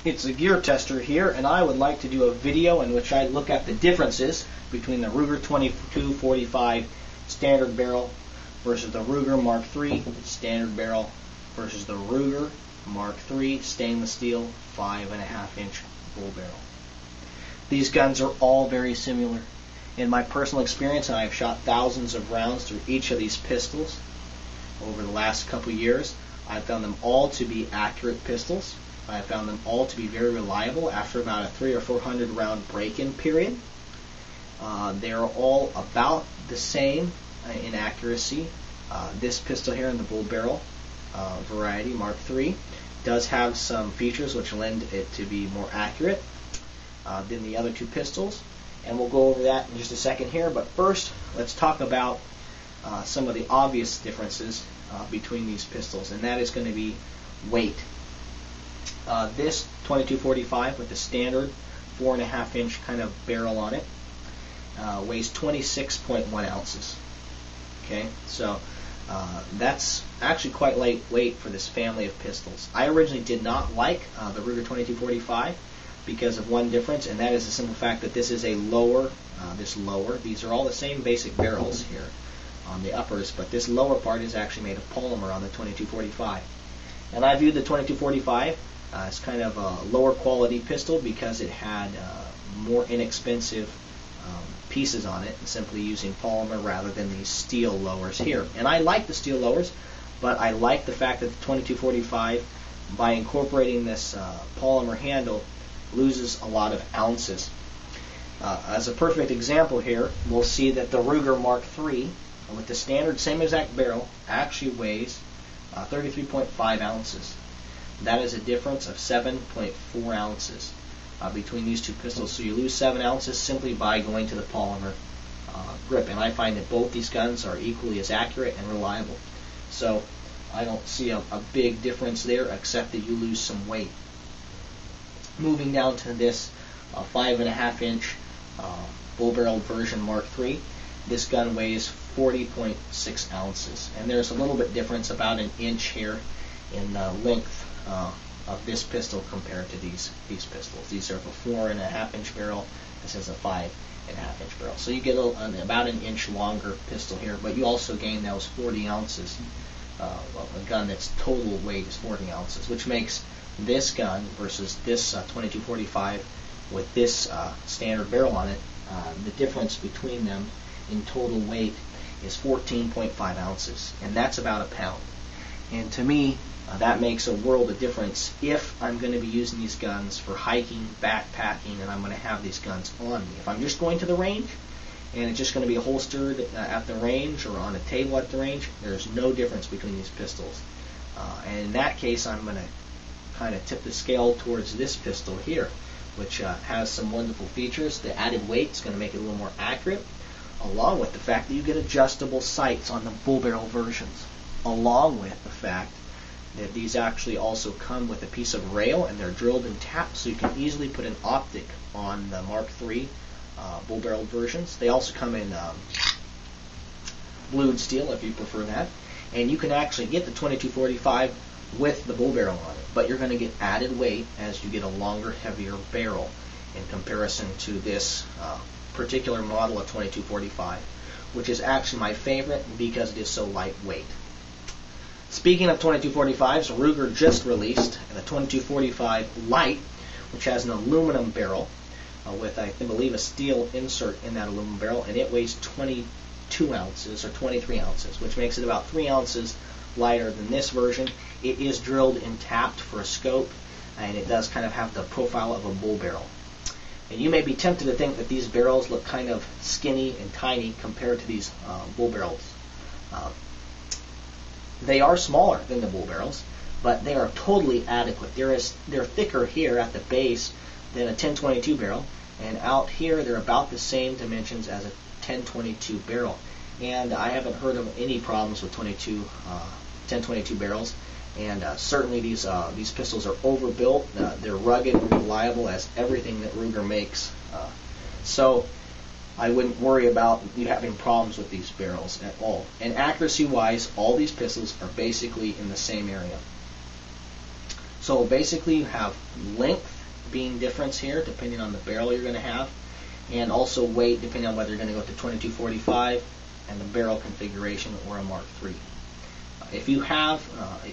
It's the Gear Tester here, and I would like to do a video in which I look at the differences between the Ruger 2245 standard barrel versus the Ruger Mark III standard barrel versus the Ruger Mark III stainless steel 5.5-inch bull barrel. These guns are all very similar. In my personal experience, and I have shot thousands of rounds through each of these pistols over the last couple years, I've found them all to be accurate pistols. I found them all to be very reliable after about a 300 or 400 round break-in period. They are all about the same in accuracy. This pistol here in the bull barrel variety, Mark III, does have some features which lend it to be more accurate than the other two pistols, and we'll go over that in just a second here. But first, let's talk about some of the obvious differences between these pistols, and that is going to be weight. This 2245 with the standard 4.5-inch kind of barrel on it weighs 26.1 ounces. Okay, so that's actually quite lightweight for this family of pistols. I originally did not like the Ruger 2245 because of one difference, and that is the simple fact that this is a lower, these are all the same basic barrels here on the uppers, but this lower part is actually made of polymer on the 2245. And I viewed the 2245 as kind of a lower quality pistol because it had more inexpensive pieces on it, and simply using polymer rather than these steel lowers here. And I like the steel lowers, but I like the fact that the 2245, by incorporating this polymer handle, loses a lot of ounces. As a perfect example here, we'll see that the Ruger Mark III, with the standard same exact barrel, actually weighs 33.5 ounces. That is a difference of 7.4 ounces between these two pistols. So you lose 7 ounces simply by going to the polymer grip. And I find that both these guns are equally as accurate and reliable. So I don't see a big difference there, except that you lose some weight. Moving down to this 5.5-inch bull-barreled version Mark III, this gun weighs 40.6 ounces. And there's a little bit difference, about an inch here in length of this pistol compared to these pistols. These are the 4.5-inch barrel. This is a 5.5-inch barrel. So you get about an inch longer pistol here, but you also gain those 40 ounces. A gun that's total weight is 40 ounces, which makes this gun versus this 2245 with this standard barrel on it, the difference between them in total weight is 14.5 ounces, and that's about a pound. And to me, that makes a world of difference if I'm going to be using these guns for hiking, backpacking, and I'm going to have these guns on me. If I'm just going to the range and it's just going to be holstered at the range or on a table at the range, there's no difference between these pistols. And in that case, I'm going to kind of tip the scale towards this pistol here, which has some wonderful features. The added weight is going to make it a little more accurate, along with the fact that you get adjustable sights on the bull barrel versions, along with the fact that these actually also come with a piece of rail, and they're drilled and tapped, so you can easily put an optic on the Mark III bull barrel versions. They also come in blued steel if you prefer that, and you can actually get the 2245 with the bull barrel on it, but you're going to get added weight as you get a longer, heavier barrel in comparison to this particular model of 2245, which is actually my favorite because it is so lightweight. Speaking of 2245s, Ruger just released the 2245 Light, which has an aluminum barrel with, I believe, a steel insert in that aluminum barrel, and it weighs 22 ounces or 23 ounces, which makes it about 3 ounces lighter than this version. It is drilled and tapped for a scope, and it does kind of have the profile of a bull barrel. And you may be tempted to think that these barrels look kind of skinny and tiny compared to these bull barrels. They are smaller than the bull barrels, but they are totally adequate. They're thicker here at the base than a 1022 barrel, and out here they're about the same dimensions as a 1022 barrel. And I haven't heard of any problems with 1022 barrels. And certainly these pistols are overbuilt. They're rugged and reliable as everything that Ruger makes. So I wouldn't worry about you having problems with these barrels at all. And accuracy-wise, all these pistols are basically in the same area. So basically you have length being difference here depending on the barrel you're going to have, and also weight depending on whether you're going to go to 2245 and the barrel configuration or a Mark III. If you have,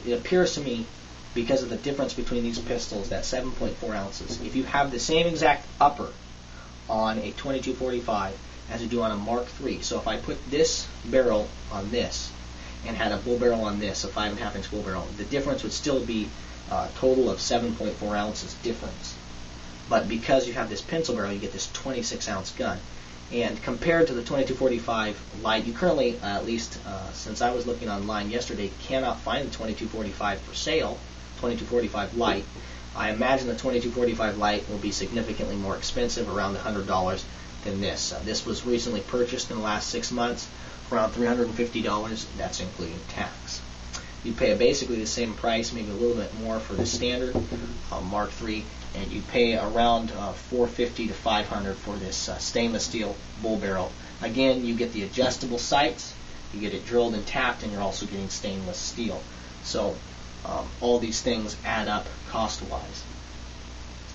it appears to me, because of the difference between these pistols, that 7.4 ounces, if you have the same exact upper on a 2245 as you do on a Mark III, so if I put this barrel on this and had a bull barrel on this, a 5.5 inch bull barrel, the difference would still be a total of 7.4 ounces difference. But because you have this pencil barrel, you get this 26 ounce gun. And compared to the 2245 light, you currently, at least since I was looking online yesterday, cannot find the 2245 for sale, 2245 light. I imagine the 2245 light will be significantly more expensive, around $100 than this. This was recently purchased in the last 6 months for around $350. That's including tax. You pay basically the same price, maybe a little bit more for the standard Mark III, and you pay around $450 to $500 for this stainless steel bull barrel. Again, you get the adjustable sights, you get it drilled and tapped, and you're also getting stainless steel. So all these things add up cost-wise.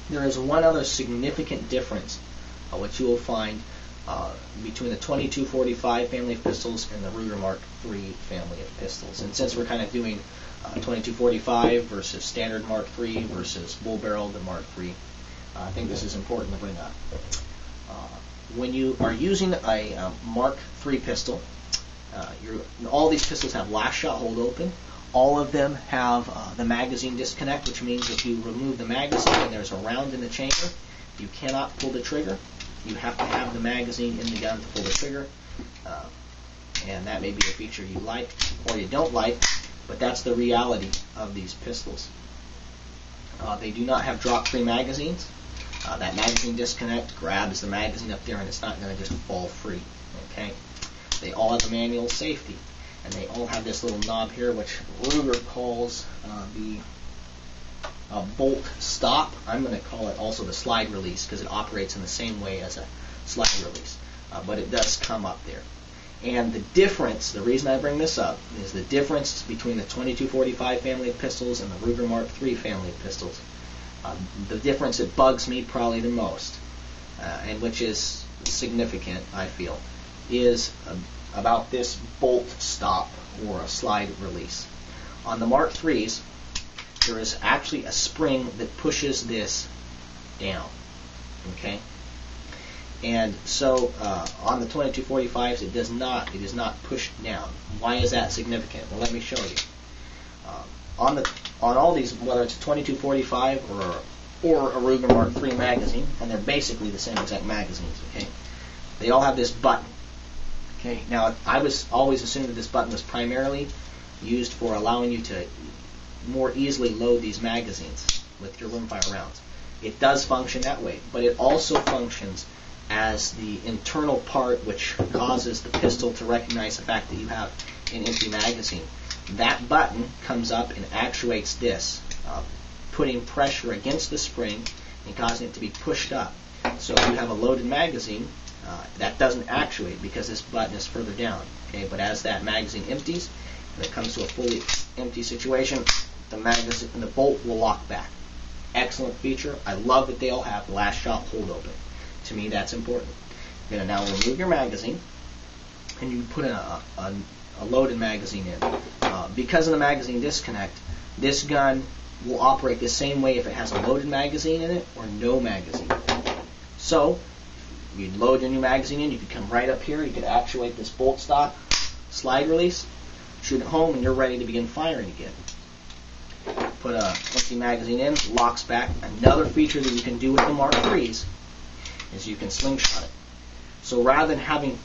There is one other significant difference which you will find between the 2245 family of pistols and the Ruger Mark III family of pistols. And since we're kind of doing 2245 versus standard Mark III versus bull barrel to Mark III, I think this is important to bring up. When you are using a Mark III pistol, all these pistols have last shot hold open. All of them have the magazine disconnect, which means if you remove the magazine and there's a round in the chamber, you cannot pull the trigger. You have to have the magazine in the gun to pull the trigger, and that may be a feature you like or you don't like, but that's the reality of these pistols. They do not have drop-free magazines. That magazine disconnect grabs the magazine up there and it's not going to just fall free. Okay? They all have a manual safety, and they all have this little knob here, which Ruger calls the bolt stop. I'm going to call it also the slide release because it operates in the same way as a slide release, but it does come up there. And the difference, the reason I bring this up, is the difference between the 2245 family of pistols and the Ruger Mark III family of pistols. The difference that bugs me probably the most, and which is significant, I feel, is about this bolt stop or a slide release. On the Mark IIIs, there is actually a spring that pushes this down. Okay? And so on the 2245s, it is not pushed down. Why is that significant? Well, let me show you. On all these, whether it's a 2245 or a Ruger Mark III magazine, and they're basically the same exact magazines. Okay, they all have this button. Okay, now I was always assumed that this button was primarily used for allowing you to more easily load these magazines with your rimfire rounds. It does function that way, but it also functions as the internal part which causes the pistol to recognize the fact that you have an empty magazine. That button comes up and actuates this, putting pressure against the spring and causing it to be pushed up. So if you have a loaded magazine, that doesn't actuate because this button is further down. Okay, but as that magazine empties, when it comes to a fully empty situation, the magazine and the bolt will lock back. Excellent feature. I love that they all have last shot hold open. To me, that's important. You're going to now remove your magazine, and you put a loaded magazine in. Because of the magazine disconnect, this gun will operate the same way if it has a loaded magazine in it or no magazine. So, you load your new magazine in, you can come right up here, you can actuate this bolt stop, slide release, shoot it home, and you're ready to begin firing again. Put an empty magazine in, locks back. Another feature that you can do with the Mark IIIs is you can slingshot it. So rather than having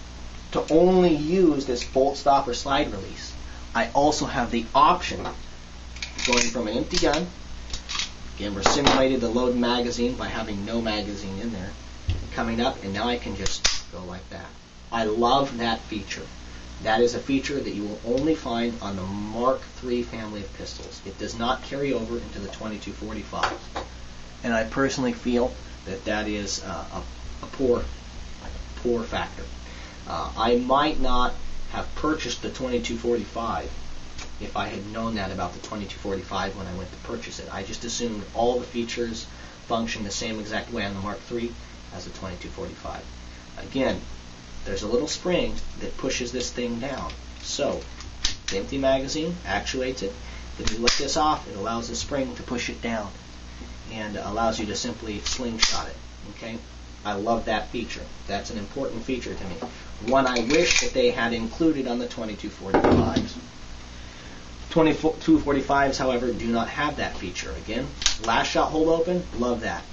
to only use this bolt stop or slide release, I also have the option going from an empty gun. Again, we're simulating the loaded magazine by having no magazine in there. Coming up, and now I can just go like that. I love that feature. That is a feature that you will only find on the Mark III family of pistols. It does not carry over into the 2245. And I personally feel that that is a poor factor. I might not have purchased the 2245 if I had known that about the 2245 when I went to purchase it. I just assumed all the features function the same exact way on the Mark III as the 2245. Again, there's a little spring that pushes this thing down. So the empty magazine actuates it. If you lift this off, it allows the spring to push it down and allows you to simply slingshot it. Okay? I love that feature. That's an important feature to me. One I wish that they had included on the 2245s. 2245s, however, do not have that feature. Again, last shot hold open, love that.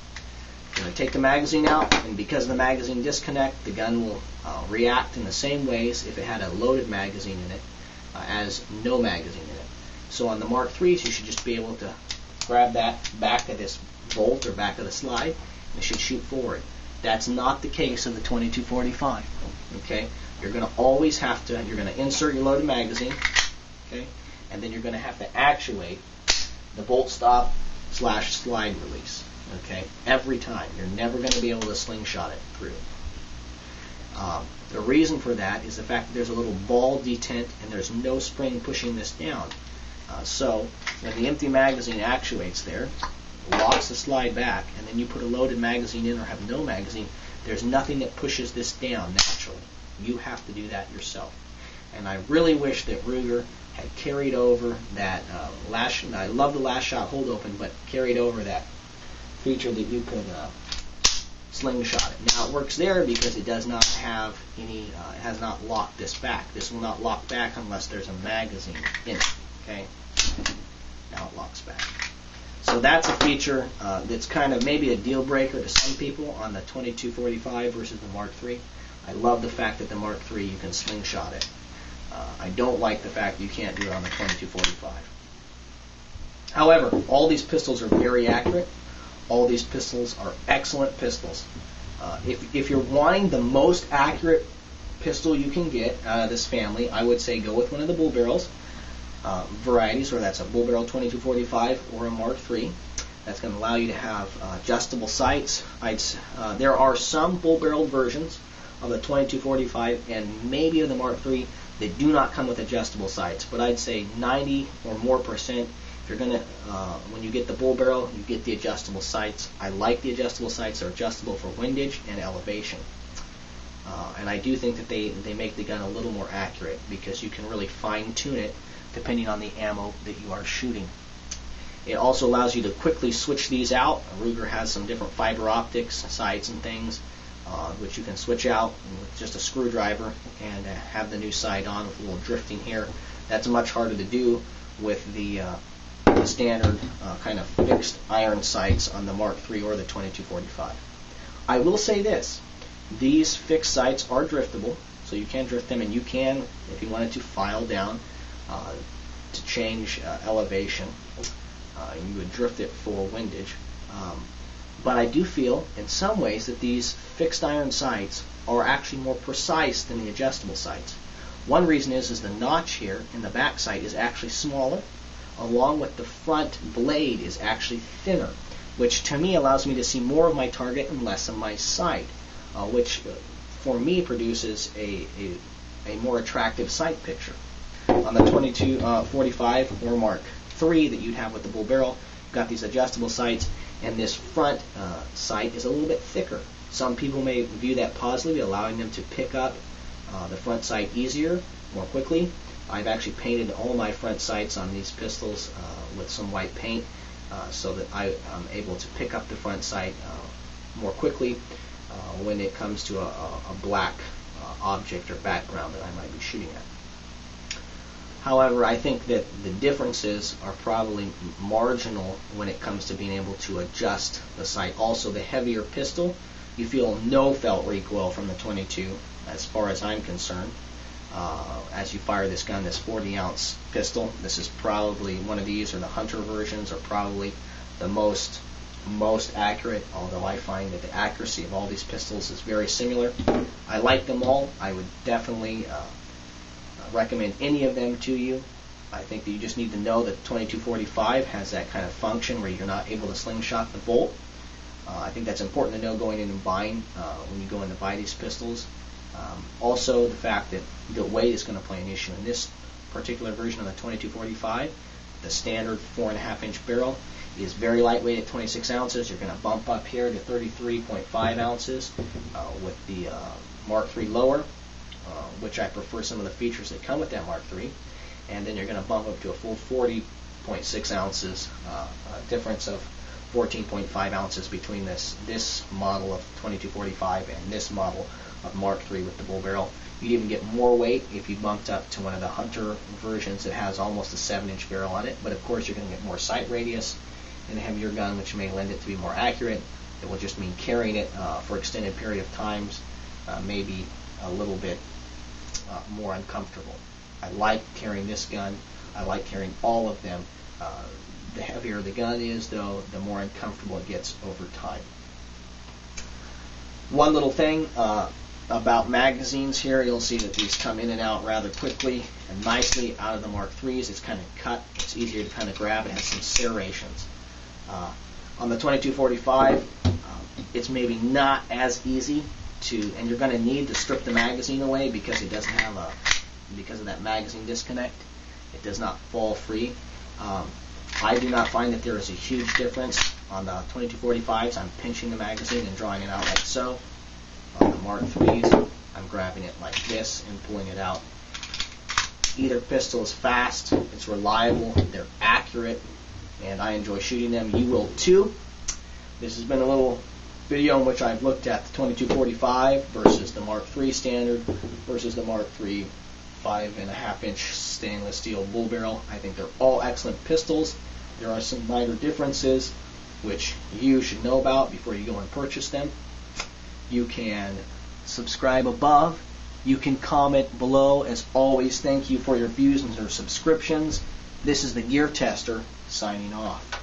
You're going to take the magazine out, and because of the magazine disconnect, the gun will react in the same ways if it had a loaded magazine in it as no magazine in it. So on the Mark IIIs, you should just be able to grab that back of this bolt or back of the slide, and it should shoot forward. That's not the case of the 2245. Okay, you're going to always have to. You're going to insert your loaded magazine. Okay, and then you're going to have to actuate the bolt stop / slide release. Okay, every time. You're never going to be able to slingshot it through. The reason for that is the fact that there's a little ball detent and there's no spring pushing this down. So when the empty magazine actuates there, locks the slide back, and then you put a loaded magazine in or have no magazine, there's nothing that pushes this down naturally. You have to do that yourself. And I really wish that Ruger had carried over that I love the last shot hold open, but carried over that feature that you could slingshot it. Now it works there because it does not have any, it has not locked this back. This will not lock back unless there's a magazine in it. Okay, now it locks back. So that's a feature that's kind of maybe a deal breaker to some people on the 2245 versus the Mark III. I love the fact that the Mark III you can slingshot it. I don't like the fact you can't do it on the 2245. However, all these pistols are very accurate. All these pistols are excellent pistols. If you're wanting the most accurate pistol you can get out of this family, I would say go with one of the bull barrels varieties, or that's a bull barrel 2245 or a Mark III. That's going to allow you to have adjustable sights. There are some bull barrel versions of the 2245 and maybe of the Mark III that do not come with adjustable sights, but I'd say 90 or more percent. If you're going to, when you get the bull barrel, you get the adjustable sights. I like the adjustable sights. They're adjustable for windage and elevation. And I do think that they make the gun a little more accurate because you can really fine-tune it depending on the ammo that you are shooting. It also allows you to quickly switch these out. Ruger has some different fiber optics sights and things which you can switch out with just a screwdriver and have the new sight on with a little drifting here. That's much harder to do with the standard kind of fixed iron sights on the Mark III or the 2245. I will say this, these fixed sights are driftable, so you can drift them, and you can, if you wanted to, file down to change elevation. You would drift it for windage. But I do feel in some ways that these fixed iron sights are actually more precise than the adjustable sights. One reason is the notch here in the back sight is actually smaller, along with the front blade is actually thinner, which to me allows me to see more of my target and less of my sight, which for me produces a more attractive sight picture. On the 2245 or Mark III that you'd have with the bull barrel, you've got these adjustable sights, and this front sight is a little bit thicker. Some people may view that positively, allowing them to pick up the front sight easier, more quickly. I've actually painted all my front sights on these pistols with some white paint so that I'm able to pick up the front sight more quickly when it comes to a black object or background that I might be shooting at. However, I think that the differences are probably marginal when it comes to being able to adjust the sight. Also, the heavier pistol, you feel no felt recoil from the 22 as far as I'm concerned. As you fire this gun, this 40-ounce pistol, this is probably one of these, or the Hunter versions are probably the most accurate, although I find that the accuracy of all these pistols is very similar. I like them all. I would definitely recommend any of them to you. I think that you just need to know that 2245 has that kind of function where you're not able to slingshot the bolt. I think that's important to know going in and buying when you go in to buy these pistols. Also, the fact that the weight is going to play an issue in this particular version of the 2245, the standard 4.5-inch barrel, is very lightweight at 26 ounces. You're going to bump up here to 33.5 ounces with the Mark III lower, which I prefer some of the features that come with that Mark III. And then you're going to bump up to a full 40.6 ounces, a difference of 14.5 ounces between this model of 2245 and this model of Mark III with the bull barrel. You'd even get more weight if you bumped up to one of the Hunter versions that has almost a 7-inch barrel on it. But of course, you're going to get more sight radius and a heavier gun, which may lend it to be more accurate. It will just mean carrying it for extended period of times may be a little bit more uncomfortable. I like carrying this gun. I like carrying all of them. The heavier the gun is, though, the more uncomfortable it gets over time. One little thing about magazines here, you'll see that these come in and out rather quickly and nicely out of the Mark IIIs. It's kind of cut. It's easier to kind of grab. It has some serrations. On the 2245, it's maybe not as easy to, and you're going to need to strip the magazine away because it doesn't have because of that magazine disconnect. It does not fall free. I do not find that there is a huge difference on the 2245s. I'm pinching the magazine and drawing it out like so. On the Mark IIIs, I'm grabbing it like this and pulling it out. Either pistol is fast, it's reliable, they're accurate, and I enjoy shooting them. You will too. This has been a little video in which I've looked at the 2245 versus the Mark III standard versus the Mark III 5.5-inch stainless steel bull barrel. I think they're all excellent pistols. There are some minor differences which you should know about before you go and purchase them. You can subscribe above. You can comment below. As always, thank you for your views and your subscriptions. This is the Gear Tester signing off.